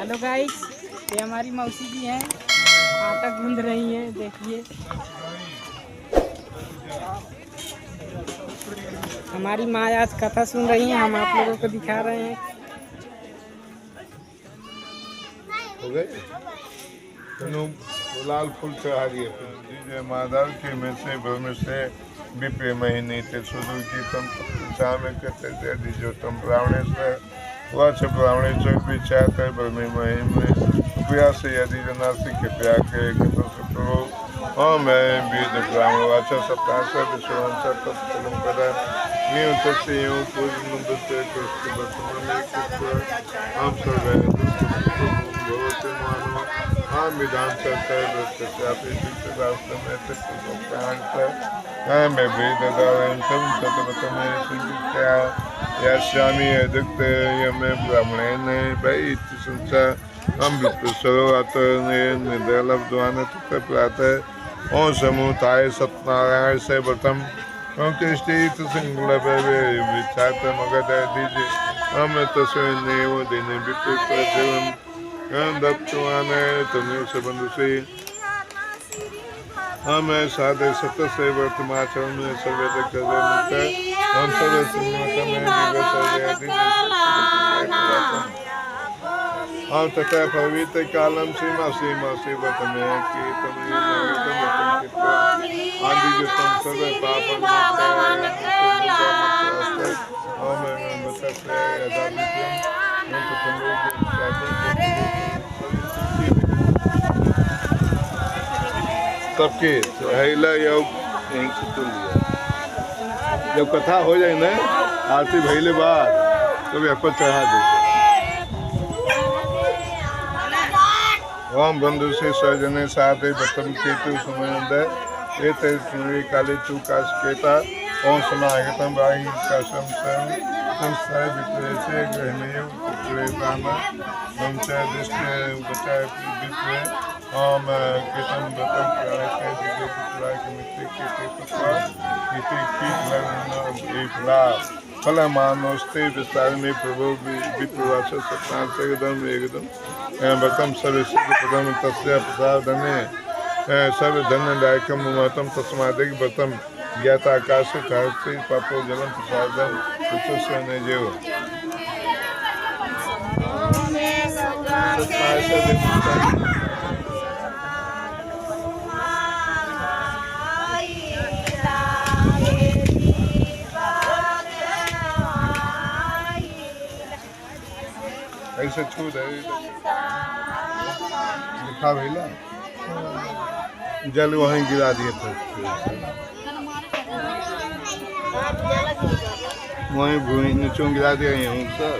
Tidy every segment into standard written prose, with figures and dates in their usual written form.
Hello guys, ये हमारी मौसी जी हैं, आटा गूंद रही हैं। देखिए हमारी माँ आज कथा सुन रही हैं, हम आप लोगों को दिखा रहे हैं। हो गए लाल फूल चढ़ा दिए जय माधव के में से भ्रम से विप्र महीने ते सुदूर की तम में कहते थे दिजो तम ब्राह्मणे से वाच ब्राह्मणे से विचार कर ब्रह्मे महीने प्रयास यदि जनासी के प्यार के प्रभु हाँ मैं वेद ब्राह्मण वाचा सप्ताह से विश्वान से तत्फलम पदा मैं उनसे यूं पूर्ण नंबर से कृष्ण वर्तमान में कृष्ण हम सब भगवते मानव हाँ विधान चलता है प्रत्यापी रास्ते में हाँ मैं वेद दारंतम तत्वतम संख्या या श्यामी अधिक यमे ब्राह्मणे ने भाई संसा हम विप्रो आतने निदलव द्वान तत्व प्रातः और समुदाय सत्यनारायण से प्रथम कृष्ण संकल्प विचार मगध दीजिए हम तस्वीर ने वो दिन विपरीत जीवन दत्तवान तनु संबंध से हम साधे सत्य से वर्तमान में सर्वदा कर हम सर्व हम तथा पवित्र कालम सीमा से बतमे कि तुम आदि जो तुम सब पापन सबके सहेला योग यहीं से तुल लिया। जब कथा हो जाए ना आरती भइले बाद तो आपको चढ़ा दे। ओम बंधु से सजने साधे प्रथम केतु समय ये काले चूकाश केता ओम समागतम भाई काशम संस्थाय विक्रय से ग्रहणीय विक्रय ब्राह्मण ओम च दृष्टि बचाए विक्रय ओम केतम बतम प्राण से दिव्य विक्रय के मित्र के पुत्र इति कीट लगना फल मानोस्ते विस्तार में प्रभु विप्रवास सत्तान से एकदम बतम सर्व प्रथम तस्य प्रसादने सर्व धन दायकम महतम तस्मादिक बतम ज्ञाता आकाश से पापो जलम प्रसादम से ने जेव ऐसे छू दे लिखा भैया जल वहीं गिरा दिए थे वहीं भूमि नीचों गिरा दिया यहीं सब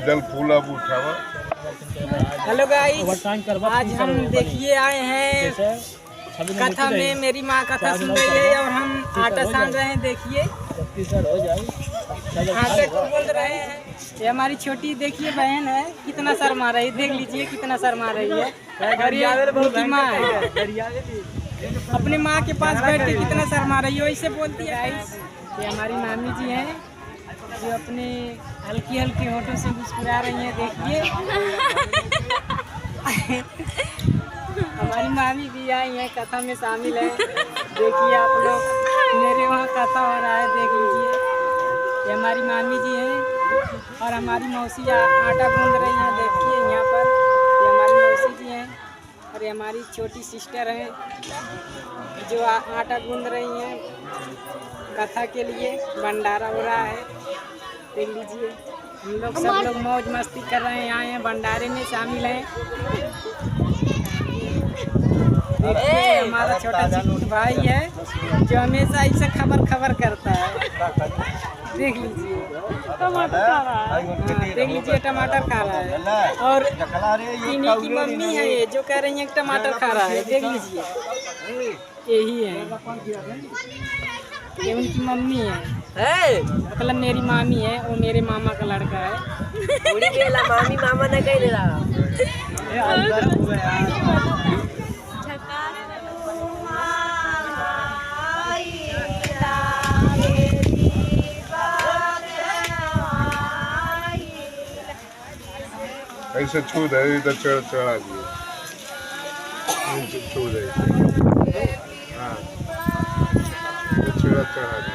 जल फूला उठावा। हेलो गाइस, आज हम देखिए आए हैं कथा में, मेरी माँ कथा सुन रही है और हम आटा सान रहे हैं। देखिए आटे को बोल रहे हैं। ये हमारी छोटी देखिए बहन है, कितना शर्मा रही है, देख लीजिए कितना शर्मा रही है। और माँ अपनी माँ के पास बैठ के कितना शर्मा रही है, वैसे बोलती है। ये हमारी मामी जी हैं जो अपने हल्की हल्की होठों से मुस्कुरा रही हैं। देखिए हमारी मामी भी आई हैं, कथा में शामिल है। देखिए आप लोग, मेरे वहाँ कथा हो रहा है, देख लीजिए। ये हमारी मामी जी हैं और हमारी मौसी आटा गूंद रही हैं। देखिए यहाँ पर ये हमारी मौसी जी हैं और ये हमारी छोटी सिस्टर हैं जो आटा गूंद रही हैं। कथा के लिए भंडारा हो रहा है, देख लीजिए। हम लोग सब लोग मौज मस्ती कर रहे हैं, आए हैं भंडारे में शामिल हैं। देखिए हमारा छोटा भाई है जो हमेशा इसे खबर करता है। देख लीजिए टमाटर खा रहा है। देख लीजिए टमाटर खा रहा है। और इन्हीं की मम्मी है ये जो कह रही है कि टमाटर खा रहा है। देख लीजिए यही है, ये उनकी मम्मी है, मतलब मेरी मामी है, वो मेरे मामा का लड़का है। मामी मामा ने कह दे रहा ऐसे छू दे, इधर चढ़ा दिए, छू दे, हाँ चढ़ा दिए।